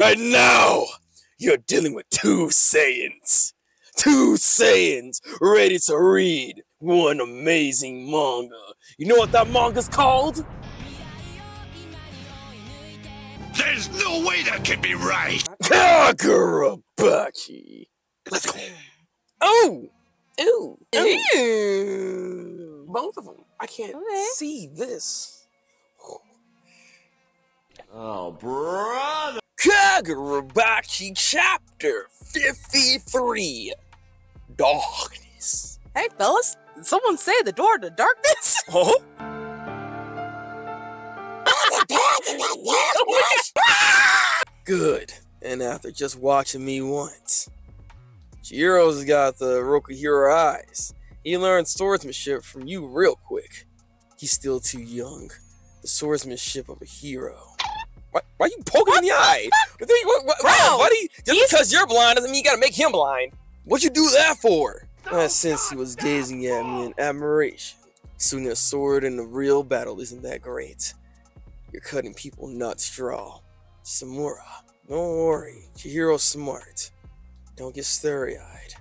Right now, you're dealing with two Saiyans. Two Saiyans ready to read one amazing manga. You know what that manga's called? There's no way that can be right! Kagurabachi. Let's go. Oh! Ew. Ew. Both of them. I can't see this. Oh, brother! Kagurabachi Chapter 53. Darkness. Hey, fellas. Did someone say the door to darkness? Huh? Good. And after just watching me once, Chihiro's got the Rokuhiro eyes. He learned swordsmanship from you real quick. He's still too young. The swordsmanship of a hero. Why are you poking in the eye? Wow, buddy, just because you're blind doesn't mean you gotta make him blind. What'd you do that for? Since he was gazing at me in admiration. Swinging a sword in a real battle isn't that great. You're cutting people not straw. Samura, don't worry. Chihiro's smart. Don't get starry-eyed.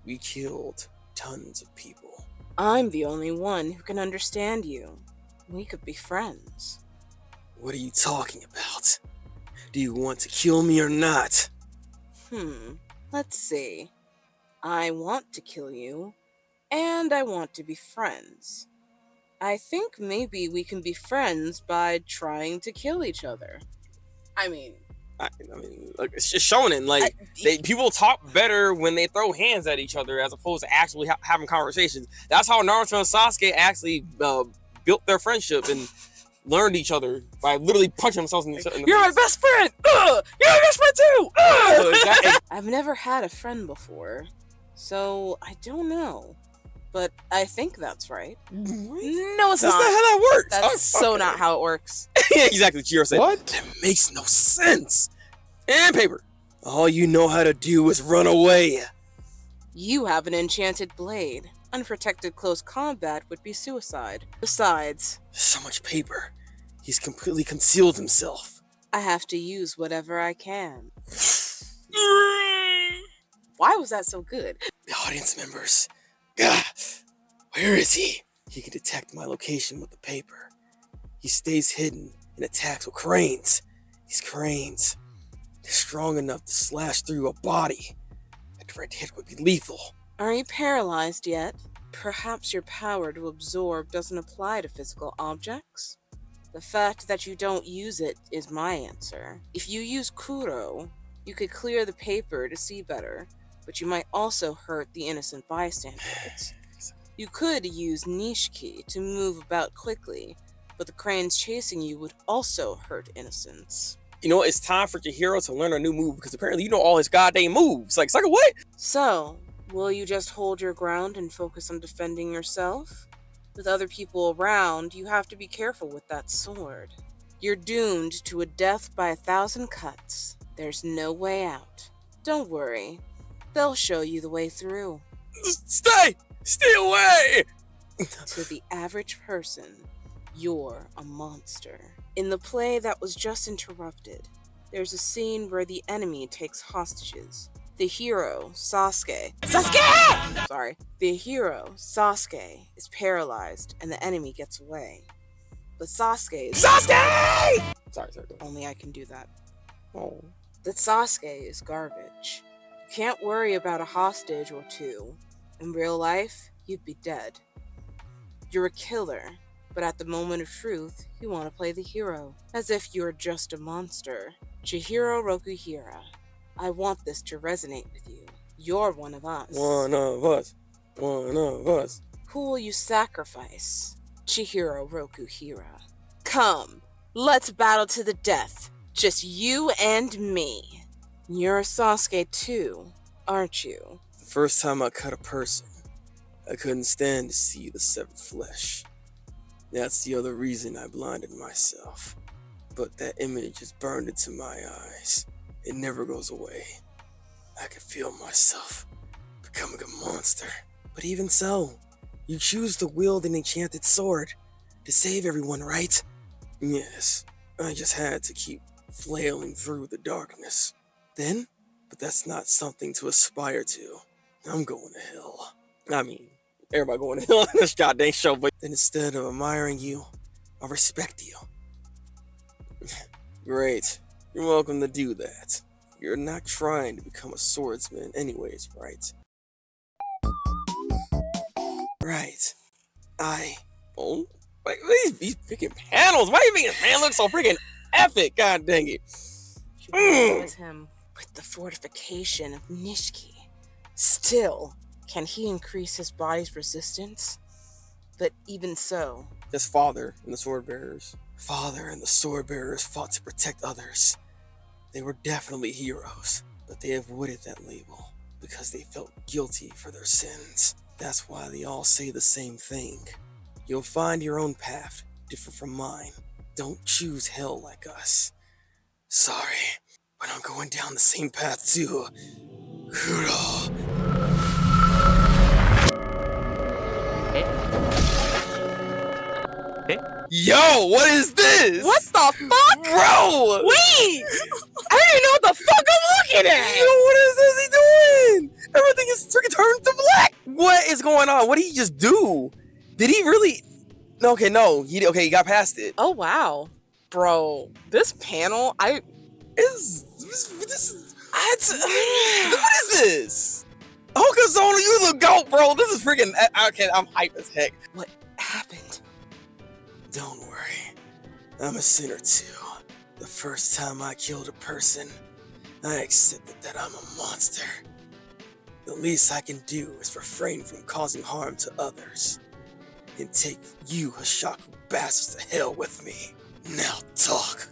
We killed tons of people. I'm the only one who can understand you. We could be friends. What are you talking about? Do you want to kill me or not? Let's see. I want to kill you, and I want to be friends. I think maybe we can be friends by trying to kill each other. I mean, like, it's just shonen. Like, people talk better when they throw hands at each other as opposed to actually having conversations. That's how Naruto and Sasuke actually built their friendship and learned each other by literally punching themselves in the You're my best friend! You're my best friend too! Exactly. I've never had a friend before, so I don't know. But I think that's right. What? No, it's That's not. not how that works. That's so not how it works. Yeah, exactly. Chihiro said, What? That makes no sense. And paper. All you know how to do is run away. You have an enchanted blade. Unprotected close combat would be suicide. Besides, So much paper. He's completely concealed himself. I have to use whatever I can. Why was that so good? The audience members. Gah, where is he? He can detect my location with the paper. He stays hidden and attacks with cranes. These cranes, they're strong enough to slash through a body. A direct hit would be lethal. Are you paralyzed yet? Perhaps your power to absorb doesn't apply to physical objects? The fact that you don't use it is my answer. If you use Kuro, you could clear the paper to see better, but you might also hurt the innocent bystanders. You could use Nishiki to move about quickly, but the cranes chasing you would also hurt innocents. You know, it's time for Chihiro to learn a new move because apparently you know all his goddamn moves. Like, sucker, what? So, will you just hold your ground and focus on defending yourself? With other people around, you have to be careful with that sword. You're doomed to a death by 1,000 cuts. There's no way out. Don't worry. They'll show you the way through. Stay away! To the average person, you're a monster. In the play that was just interrupted, there's a scene where the enemy takes hostages. The hero, Sasuke, is paralyzed and the enemy gets away. But Sorry. Only I can do that. Oh. That Sasuke is garbage. You can't worry about a hostage or two. In real life, you'd be dead. You're a killer, but at the moment of truth, you want to play the hero, as if you're just a monster. Chihiro Rokuhira, I want this to resonate with you. You're one of us. One of us. Who will you sacrifice? Chihiro Rokuhira. Come, let's battle to the death. Just you and me. You're Sasuke too, aren't you? The first time I cut a person, I couldn't stand to see the severed flesh. That's the other reason I blinded myself. But that image is burned into my eyes. It never goes away. I can feel myself becoming a monster. But even so, you choose to wield an enchanted sword to save everyone, right? Yes, I just had to keep flailing through the darkness. Then, but that's not something to aspire to. I'm going to hell. I mean, everybody going to hell in this goddamn show, but then instead of admiring you, I'll respect you. Great. You're welcome to do that. You're not trying to become a swordsman anyways, right? Right. Oh, wait, these freaking panels. Why do you make this man look so freaking epic? God dang it. With him with the fortification of Nishiki. Still, can he increase his body's resistance? But even so, His father and the sword bearers. Father and the sword bearers fought to protect others. They were definitely heroes, but they avoided that label because they felt guilty for their sins. That's why they all say the same thing. You'll find your own path, different from mine. Don't choose hell like us. Sorry, but I'm going down the same path too. Kuro. Yo, what is this? what the fuck? Bro! Wait! I didn't know what the fuck I'm looking at! Yo, what is this he doing? Everything is freaking turned to black. What is going on? What did he just do? Did he really? No, okay, no. He got past it. Oh wow. Bro, this panel, What is this? Hokazono, you the GOAT, bro. This is freaking. Okay, I'm hype as heck. what happened? Don't worry. I'm a sinner too. The first time I killed a person, I accepted that I'm a monster. The least I can do is refrain from causing harm to others. And take you, Hashaku bastards, to hell with me. Now talk.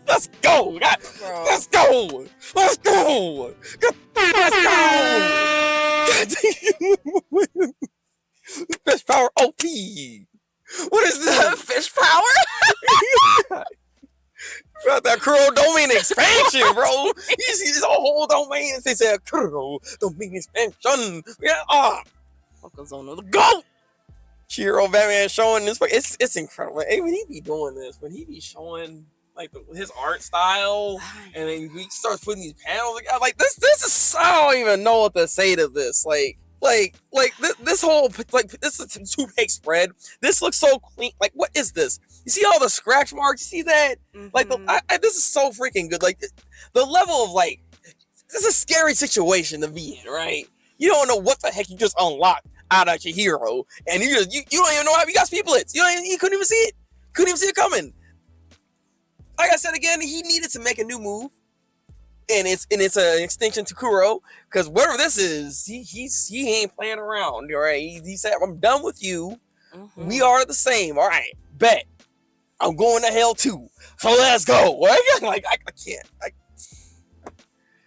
Let's go! Bro. Let's go! Let's go! Let's go! Fish power OP! What is this? Fish power? About that Kuro domain expansion, bro! You see this whole domain and they said Kuro domain expansion! Yeah, Hokazono, the GOAT! Chihiro Batman showing this, it's incredible. Hey, when he be doing this, when he be showing like his art style, and then he starts putting these panels together, like this is, I don't even know what to say to this. This whole, like, this is a 2-page spread. This looks so clean. Like, what is this? You see all the scratch marks? You see that? Mm-hmm. Like, this is so freaking good. Like, the level of, like, this is a scary situation to be in, right? You don't know what the heck you just unlocked out of your hero, and you don't even know how you got speedblitz. You couldn't even see it. Couldn't even see it coming. Like I said again, he needed to make a new move, and it's an extension to Kuro, because whatever this is, he ain't playing around. All right, he said, "I'm done with you. Mm-hmm. We are the same. All right, bet. I'm going to hell too. So let's go." Like I can't.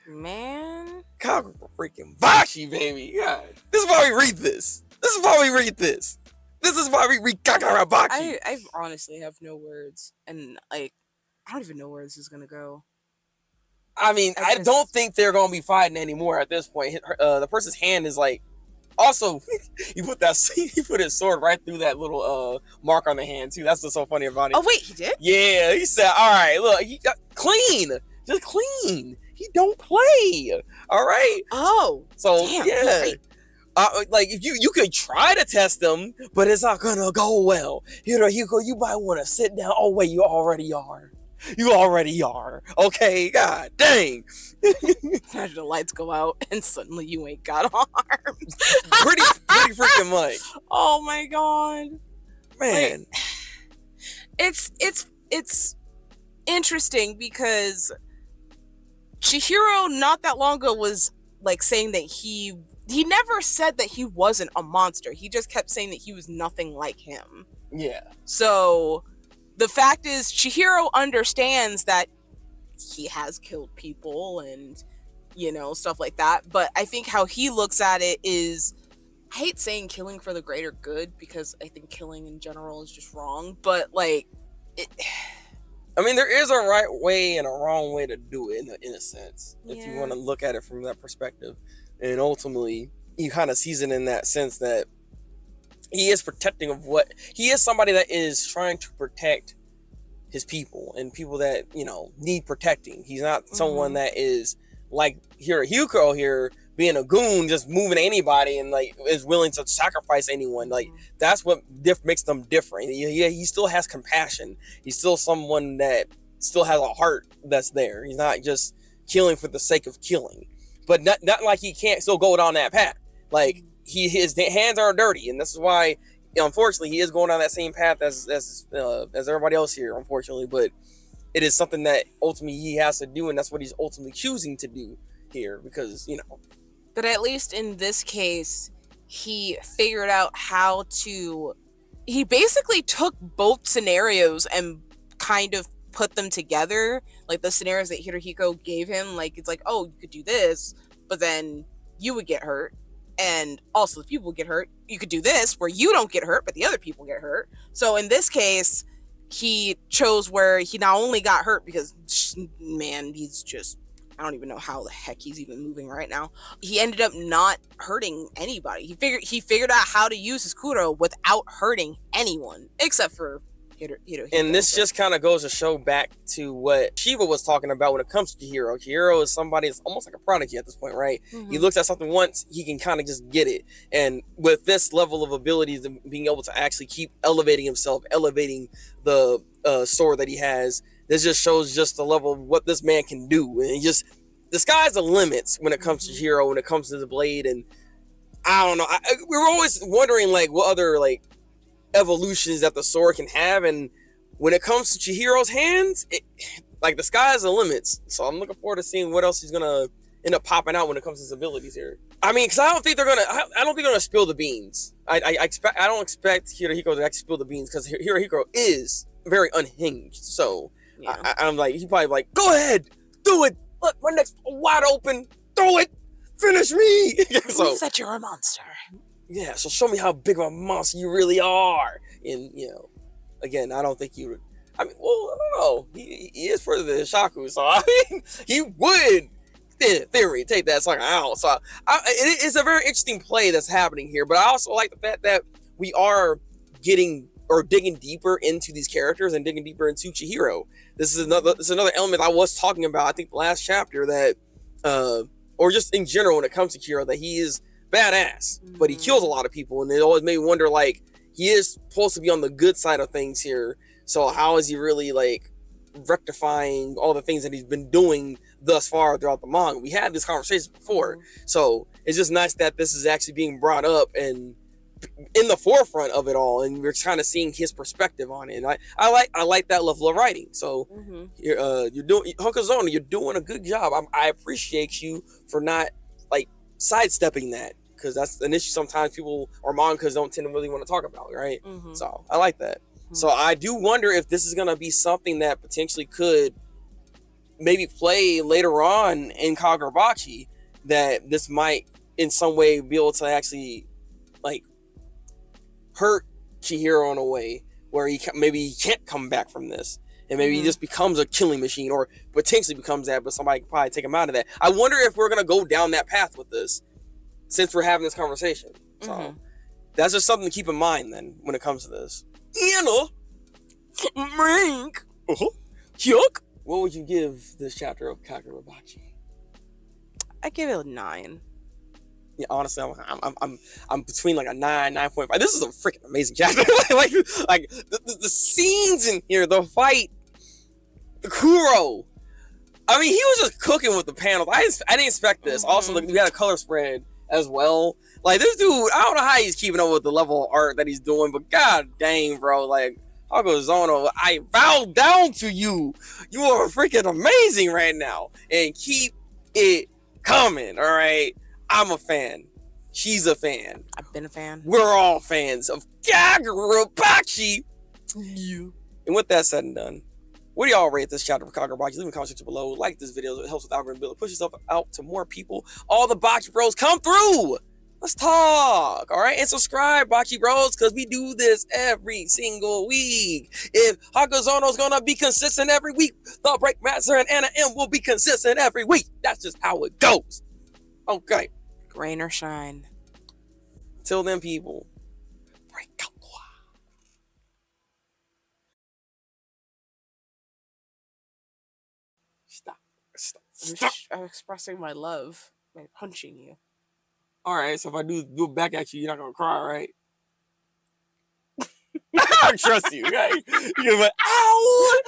Man. Kagurabachi, baby. Yeah. This is why we read this. This is why we read this. This is why we read Kagurabachi. I honestly have no words, and like, I don't even know where this is gonna go. I mean, I don't think they're gonna be fighting anymore at this point. The person's hand is like. Also, he put his sword right through that little mark on the hand too. That's what's so funny about it. Oh wait, he did? Yeah, he said, "All right, look, he got clean, just clean. He don't play. All right." Oh, so damn, yeah. right. Like if you could try to test him, but it's not gonna go well. You might want to sit down. Oh wait, you already are. You already are. Okay, god dang. Imagine the lights go out and suddenly you ain't got arms. pretty freaking much. Oh my god. Man. Like, it's interesting because Chihiro not that long ago was like saying that he never said that he wasn't a monster. He just kept saying that he was nothing like him. Yeah. So the fact is, Chihiro understands that he has killed people and, stuff like that. But I think how he looks at it is, I hate saying killing for the greater good because I think killing in general is just wrong. But like, I mean, there is a right way and a wrong way to do it in a sense, if you want to look at it from that perspective. And ultimately, he kind of sees it in that sense that he is protecting of what he is, somebody that is trying to protect his people and people that, need protecting. He's not someone that is like Hirohiko here, being a goon, just moving anybody and like is willing to sacrifice anyone. Like that's what makes them different. He still has compassion. He's still someone that still has a heart that's there. He's not just killing for the sake of killing, but not like he can't still go down that path. Like his hands are dirty, and this is why, unfortunately, he is going down that same path as everybody else here, unfortunately. But it is something that ultimately he has to do, and that's what he's ultimately choosing to do here, because But at least in this case, he figured out how to. He basically took both scenarios and kind of put them together. Like the scenarios that Hirohiko gave him, like it's like, oh, you could do this, but then you would get hurt. And also the people get hurt. You could do this where you don't get hurt, but the other people get hurt. So in this case, he chose where he not only got hurt because, man, he's just, I don't even know how the heck he's even moving right now. He ended up not hurting anybody. He figured out how to use his kuro without hurting anyone, except for Hirohiko. And this just kind of goes to show back to what Shiba was talking about when it comes to Chihiro. Chihiro is somebody that's almost like a prodigy at this point, right? He looks at something once, he can kind of just get it. And with this level of abilities and being able to actually keep elevating himself, elevating the sword that he has, this just shows just the level of what this man can do. And the sky's the limits when it comes to Chihiro, when it comes to the blade. And I don't know, we were always wondering like what other like evolutions that the sword can have, and when it comes to Chihiro's hands, like the sky's the limits. So I'm looking forward to seeing what else he's gonna end up popping out when it comes to his abilities here. I mean, because I don't think they're gonna spill the beans. I don't expect Hirohiko to actually spill the beans, because Hirohiko is very unhinged. So yeah. I'm like, he probably like, go ahead, do it. Look, my neck's wide open. Throw it. Finish me. So that you're a monster. Yeah, so show me how big of a monster you really are. And, again, I don't think you would. I mean, well, I don't know. He is for the Shaku, so I mean, he would, in theory, take that sucker out. So it's a very interesting play that's happening here. But I also like the fact that we are getting or digging deeper into these characters and digging deeper into Chihiro. This is another element I was talking about, I think, the last chapter, that, or just in general when it comes to Chihiro, that he is badass, but he kills a lot of people, and it always made me wonder, like, he is supposed to be on the good side of things here, so how is he really like rectifying all the things that he's been doing thus far throughout the manga? We had this conversation before, so it's just nice that this is actually being brought up and in the forefront of it all, and we're kind of seeing his perspective on it. And I like that level of writing. So you're doing, Hokazono, you're doing a good job. I appreciate you for not like sidestepping that, because that's an issue sometimes people or mangas don't tend to really want to talk about, right? So I like that. So I do wonder if this is going to be something that potentially could maybe play later on in Kagurabachi, that this might in some way be able to actually like hurt Chihiro in a way where he can't come back from this, and maybe he just becomes a killing machine, or potentially becomes that, but somebody can probably take him out of that. I wonder if we're going to go down that path with this, since we're having this conversation. So that's just something to keep in mind then when it comes to this. Mink. Yuck. What would you give this chapter of Kagurabachi? I give it a 9. Yeah, honestly, I'm between like a 9.5. This is a freaking amazing chapter. like the scenes in here, the fight, the Kuro. I mean, he was just cooking with the panels. I didn't expect this. Also, like, we had a color spread as well. Like, this dude, I don't know how he's keeping up with the level of art that he's doing, but god dang, bro, like, Hokazono, I bow down to you. You are freaking amazing right now. And keep it coming, all right? I'm a fan. She's a fan. I've been a fan. We're all fans of Kagurabachi. Yeah. And with that said and done, what do y'all rate this chapter of Kagurabachi? Leave a comment section below. Like this video. It helps with algorithm build. Push yourself out to more people. All the Bachi Bros, come through. Let's talk. All right. And subscribe, Bachi Bros, because we do this every single week. If Hokazono's going to be consistent every week, Thabreakmaster and Anna M will be consistent every week. That's just how it goes. Okay. Rain or shine. Till then, people. Break out. I'm expressing my love by punching you. All right, so if I do it back at you, you're not gonna cry, right? I trust you, okay? You're gonna be like, ow!